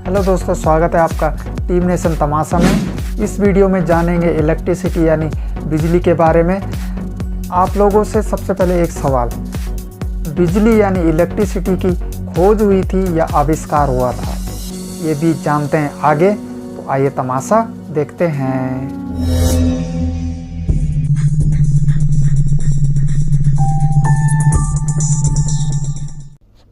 Hello दोस्तों, स्वागत है आपका टीम नेशन तमाशा में। इस वीडियो में जानेंगे इलेक्ट्रिसिटी यानी बिजली के बारे में। आप लोगों से सबसे पहले एक सवाल, बिजली यानी इलेक्ट्रिसिटी की खोज हुई थी या आविष्कार हुआ था, ये भी जानते हैं आगे। तो आइए तमाशा देखते हैं।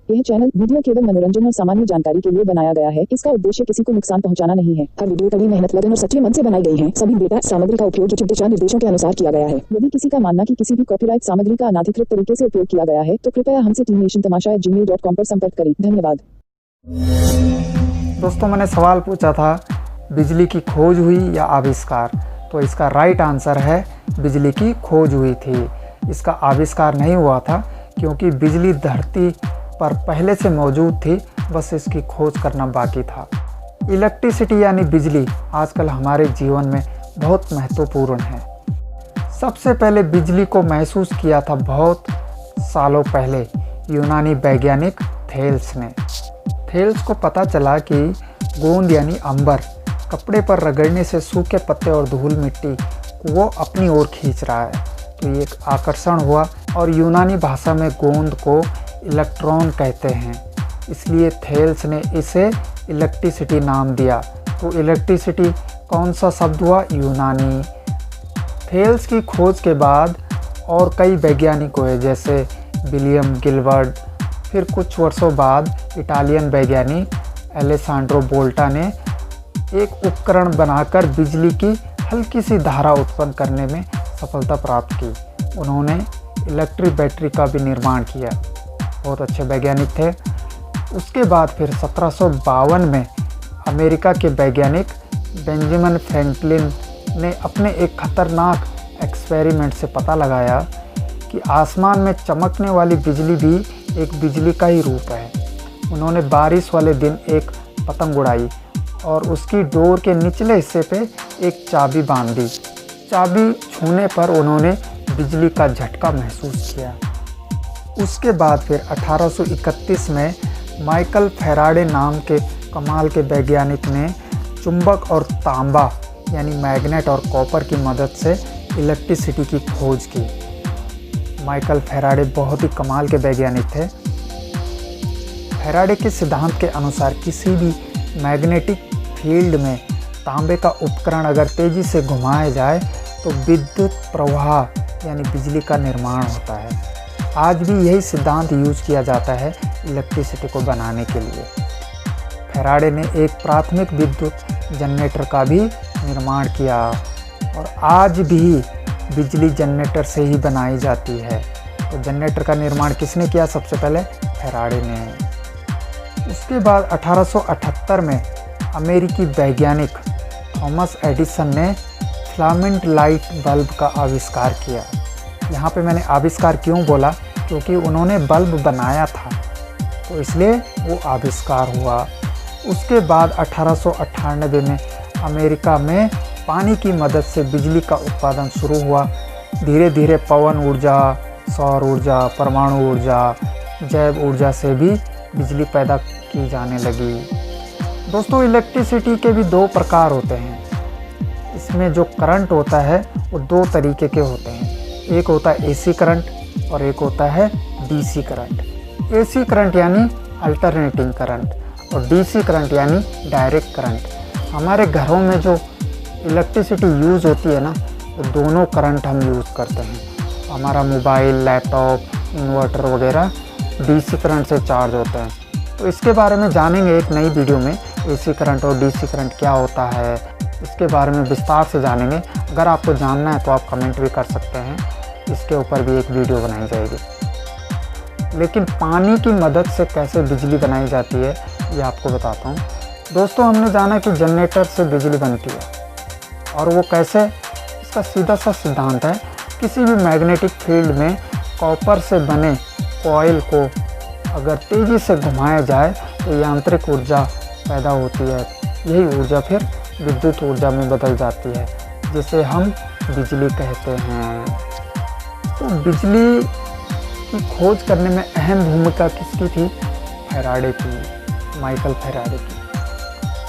यह चैनल वीडियो केवल मनोरंजन और सामान्य जानकारी के लिए बनाया गया है। इसका उद्देश्य किसी को नुकसान पहुंचाना नहीं है। हर वीडियो कड़ी मेहनत, लगन और सच्चे मन से बनाई गई है। सभी डेटा सामग्री का उपयोग उचित दिशा निर्देशों के अनुसार किया गया है। यदि किसी का मानना कि किसी भी कॉपीराइट सामग्री का अनाधिकृत तरीके से उपयोग किया गया है, तो कृपया हमसे teamnationtamasha@gmail.com पर संपर्क करें। धन्यवाद। दोस्तों, मैंने सवाल पूछा था बिजली की खोज हुई या आविष्कार, तो इसका राइट आंसर है बिजली की खोज हुई थी। इसका आविष्कार नहीं हुआ था क्योंकि बिजली धरती पर पहले से मौजूद थी, बस इसकी खोज करना बाकी था। इलेक्ट्रिसिटी यानी बिजली आजकल हमारे जीवन में बहुत महत्वपूर्ण है। सबसे पहले बिजली को महसूस किया था बहुत सालों पहले यूनानी वैज्ञानिक थेल्स ने। थेल्स को पता चला कि गोंद यानी अंबर कपड़े पर रगड़ने से सूखे पत्ते और धूल मिट्टी को वो अपनी ओर खींच रहा है। तो ये एक आकर्षण हुआ और यूनानी भाषा में गोंद को इलेक्ट्रॉन कहते हैं, इसलिए थेल्स ने इसे इलेक्ट्रिसिटी नाम दिया। तो इलेक्ट्रिसिटी कौन सा शब्द हुआ? यूनानी। थेल्स की खोज के बाद और कई वैज्ञानिक हुए, जैसे विलियम गिलबर्ट। फिर कुछ वर्षों बाद इटालियन वैज्ञानिक एलेसांड्रो वोल्टा ने एक उपकरण बनाकर बिजली की हल्की सी धारा उत्पन्न करने में सफलता प्राप्त की। उन्होंने इलेक्ट्रिक बैटरी का भी निर्माण किया। बहुत अच्छे वैज्ञानिक थे। उसके बाद फिर 1752 में अमेरिका के वैज्ञानिक बेंजामिन फ्रैंकलिन ने अपने एक खतरनाक एक्सपेरिमेंट से पता लगाया कि आसमान में चमकने वाली बिजली भी एक बिजली का ही रूप है। उन्होंने बारिश वाले दिन एक पतंग उड़ाई और उसकी डोर के निचले हिस्से पे एक चाबी बांध दी। चाबी छूने पर उन्होंने बिजली का झटका महसूस किया। उसके बाद फिर 1831 में माइकल फैराडे नाम के कमाल के वैज्ञानिक ने चुंबक और तांबा यानी मैग्नेट और कॉपर की मदद से इलेक्ट्रिसिटी की खोज की। माइकल फैराडे बहुत ही कमाल के वैज्ञानिक थे। फैराडे के सिद्धांत के अनुसार किसी भी मैग्नेटिक फील्ड में तांबे का उपकरण अगर तेज़ी से घुमाया जाए तो विद्युत प्रवाह यानी बिजली का निर्माण होता है। आज भी यही सिद्धांत यूज किया जाता है इलेक्ट्रिसिटी को बनाने के लिए। फैराडे ने एक प्राथमिक विद्युत जनरेटर का भी निर्माण किया और आज भी बिजली जनरेटर से ही बनाई जाती है। तो जनरेटर का निर्माण किसने किया? सबसे पहले फैराडे ने। उसके बाद 1878 में अमेरिकी वैज्ञानिक थॉमस एडिसन ने फिलामेंट लाइट बल्ब का आविष्कार किया। यहाँ पे मैंने आविष्कार क्यों बोला? क्योंकि उन्होंने बल्ब बनाया था, तो इसलिए वो आविष्कार हुआ। उसके बाद 1898 में अमेरिका में पानी की मदद से बिजली का उत्पादन शुरू हुआ। धीरे धीरे पवन ऊर्जा, सौर ऊर्जा, परमाणु ऊर्जा, जैव ऊर्जा से भी बिजली पैदा की जाने लगी। दोस्तों, इलेक्ट्रिसिटी के भी दो प्रकार होते हैं। इसमें जो करंट होता है वो दो तरीके के होते हैं। एक होता है एसी करंट और एक होता है डीसी करंट। एसी करंट यानी अल्टरनेटिंग करंट और डीसी करंट यानी डायरेक्ट करंट। हमारे घरों में जो इलेक्ट्रिसिटी यूज़ होती है ना, तो दोनों करंट हम यूज़ करते हैं। हमारा मोबाइल, लैपटॉप, इन्वर्टर वगैरह डीसी करंट से चार्ज होते हैं। तो इसके बारे में जानेंगे एक नई वीडियो में। एसी करंट और डीसी करंट क्या होता है, इसके बारे में विस्तार से जानेंगे। अगर आपको जानना है तो आप कमेंट भी कर सकते हैं, इसके ऊपर भी एक वीडियो बनाई जाएगी। लेकिन पानी की मदद से कैसे बिजली बनाई जाती है ये आपको बताता हूँ। दोस्तों, हमने जाना कि जनरेटर से बिजली बनती है और वो कैसे, इसका सीधा सा सिद्धांत है, किसी भी मैग्नेटिक फील्ड में कॉपर से बने कॉइल को अगर तेज़ी से घुमाया जाए तो यांत्रिक ऊर्जा पैदा होती है। यही ऊर्जा फिर विद्युत ऊर्जा में बदल जाती है, जिसे हम बिजली कहते हैं। तो बिजली की खोज करने में अहम भूमिका किसकी थी? फैराडे की, माइकल फैराडे की।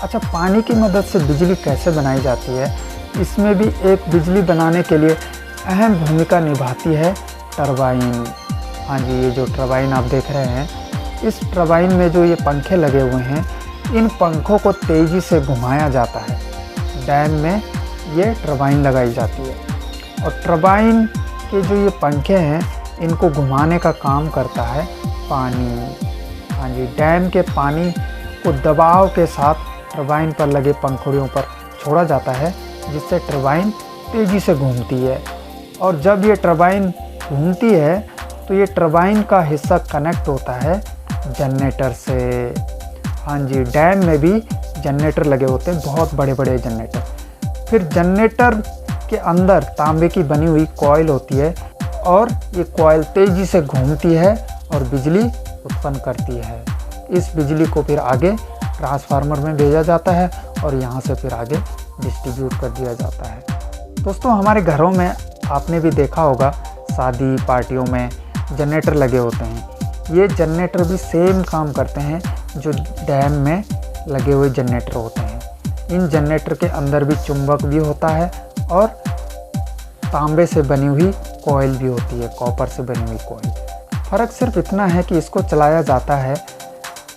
अच्छा, पानी की मदद से बिजली कैसे बनाई जाती है, इसमें भी एक बिजली बनाने के लिए अहम भूमिका निभाती है टरबाइन। हाँ जी, ये जो टरबाइन आप देख रहे हैं, इस टरबाइन में जो ये पंखे लगे हुए हैं, इन पंखों को तेज़ी से घुमाया जाता है। डैम में ये टरबाइन लगाई जाती है और टरबाइन के जो ये पंखे हैं, इनको घुमाने का काम करता है पानी। हाँ जी, डैम के पानी को दबाव के साथ टरबाइन पर लगे पंखुड़ियों पर छोड़ा जाता है, जिससे टरबाइन तेज़ी से घूमती है। और जब ये टरबाइन घूमती है तो ये टरबाइन का हिस्सा कनेक्ट होता है जनरेटर से। हाँ जी, डैम में भी जनरेटर लगे होते हैं, बहुत बड़े बड़े जनरेटर। फिर जनरेटर के अंदर तांबे की बनी हुई कॉइल होती है और ये कॉइल तेज़ी से घूमती है और बिजली उत्पन्न करती है। इस बिजली को फिर आगे ट्रांसफार्मर में भेजा जाता है और यहाँ से फिर आगे डिस्ट्रीब्यूट कर दिया जाता है। दोस्तों, हमारे घरों में आपने भी देखा होगा, शादी पार्टियों में जनरेटर लगे होते हैं। ये जनरेटर भी सेम काम करते हैं जो डैम में लगे हुए जनरेटर होते हैं। इन जनरेटर के अंदर भी चुंबक भी होता है और तांबे से बनी हुई कॉइल भी होती है, कॉपर से बनी हुई कॉइल। फ़र्क सिर्फ इतना है कि इसको चलाया जाता है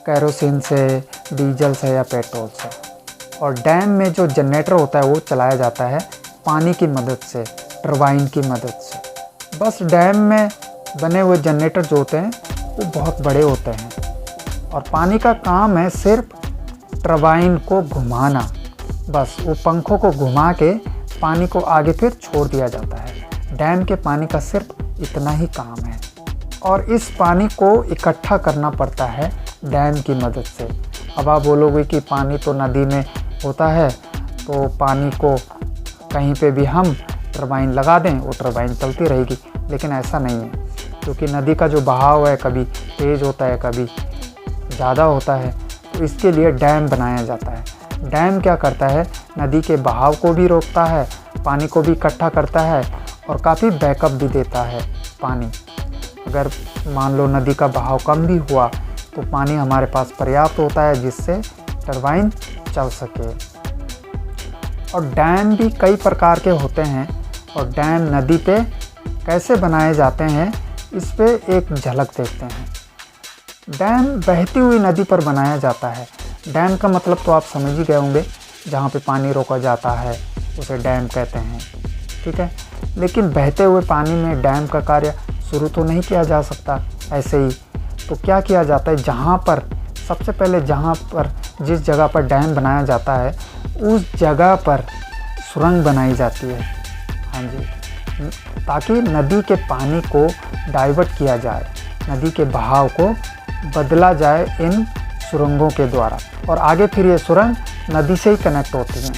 कैरोसिन से, डीजल से या पेट्रोल से, और डैम में जो जनरेटर होता है वो चलाया जाता है पानी की मदद से, टरबाइन की मदद से। बस डैम में बने हुए जनरेटर जो होते हैं वो बहुत बड़े होते हैं और पानी का काम है सिर्फ टरबाइन को घुमाना। बस वो पंखों को घुमा के पानी को आगे फिर छोड़ दिया जाता है। डैम के पानी का सिर्फ इतना ही काम है और इस पानी को इकट्ठा करना पड़ता है डैम की मदद से। अब आप बोलोगे कि पानी तो नदी में होता है, तो पानी को कहीं पे भी हम टरबाइन लगा दें, वो टरबाइन चलती रहेगी, लेकिन ऐसा नहीं है, क्योंकि नदी का जो बहाव है कभी तेज़ होता है, कभी ज़्यादा होता है। तो इसके लिए डैम बनाया जाता है। डैम क्या करता है, नदी के बहाव को भी रोकता है, पानी को भी इकट्ठा करता है और काफ़ी बैकअप भी देता है पानी। अगर मान लो नदी का बहाव कम भी हुआ तो पानी हमारे पास पर्याप्त होता है जिससे टरबाइन चल सके। और डैम भी कई प्रकार के होते हैं और डैम नदी पे कैसे बनाए जाते हैं, इस पे एक झलक देखते हैं। डैम बहती हुई नदी पर बनाया जाता है। डैम का मतलब तो आप समझ ही गए होंगे, जहाँ पे पानी रोका जाता है उसे डैम कहते हैं, ठीक है। लेकिन बहते हुए पानी में डैम का कार्य शुरू तो नहीं किया जा सकता ऐसे ही। तो क्या किया जाता है, जहाँ पर सबसे पहले जिस जगह पर डैम बनाया जाता है उस जगह पर सुरंग बनाई जाती है। हाँ जी, ताकि नदी के पानी को डाइवर्ट किया जाए, नदी के बहाव को बदला जाए इन सुरंगों के द्वारा, और आगे फिर ये सुरंग नदी से ही कनेक्ट होती हैं।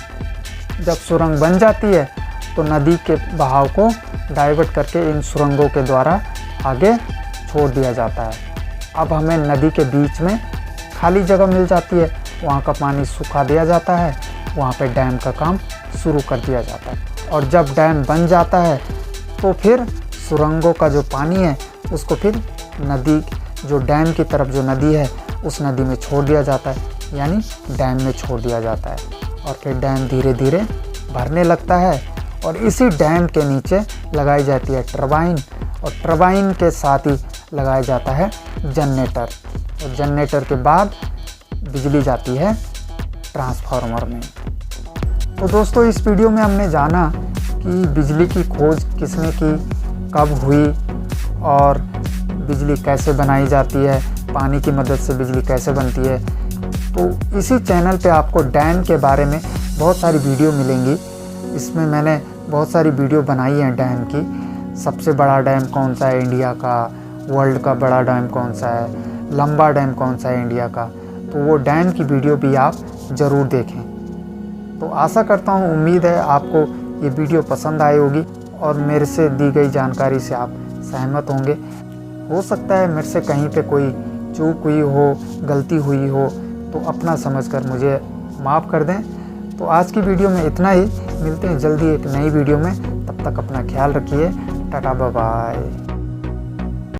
जब सुरंग बन जाती है तो नदी के बहाव को डाइवर्ट करके इन सुरंगों के द्वारा आगे छोड़ दिया जाता है। अब हमें नदी के बीच में खाली जगह मिल जाती है, वहाँ का पानी सुखा दिया जाता है, वहाँ पे डैम का काम शुरू कर दिया जाता है। और जब डैम बन जाता है तो फिर सुरंगों का जो पानी है उसको फिर नदी, जो डैम की तरफ जो नदी है उस नदी में छोड़ दिया जाता है, यानी डैम में छोड़ दिया जाता है। और फिर डैम धीरे धीरे भरने लगता है और इसी डैम के नीचे लगाई जाती है टरबाइन, और टरबाइन के साथ ही लगाया जाता है जनरेटर, और जनरेटर के बाद बिजली जाती है ट्रांसफार्मर में। तो दोस्तों, इस वीडियो में हमने जाना कि बिजली की खोज किसने की, कब हुई और बिजली कैसे बनाई जाती है, पानी की मदद से बिजली कैसे बनती है। तो इसी चैनल पे आपको डैम के बारे में बहुत सारी वीडियो मिलेंगी। इसमें मैंने बहुत सारी वीडियो बनाई है डैम की। सबसे बड़ा डैम कौन सा है इंडिया का, वर्ल्ड का बड़ा डैम कौन सा है, लंबा डैम कौन सा है इंडिया का, तो वो डैम की वीडियो भी आप ज़रूर देखें। तो आशा करता हूँ, उम्मीद है आपको ये वीडियो पसंद आई होगी और मेरे से दी गई जानकारी से आप सहमत होंगे। हो सकता है मेरे से कहीं पे कोई चूक हुई हो, गलती हुई हो, तो अपना समझकर मुझे माफ़ कर दें। तो आज की वीडियो में इतना ही, मिलते हैं जल्दी एक नई वीडियो में। तब तक अपना ख्याल रखिए, टाटा बाय बाय।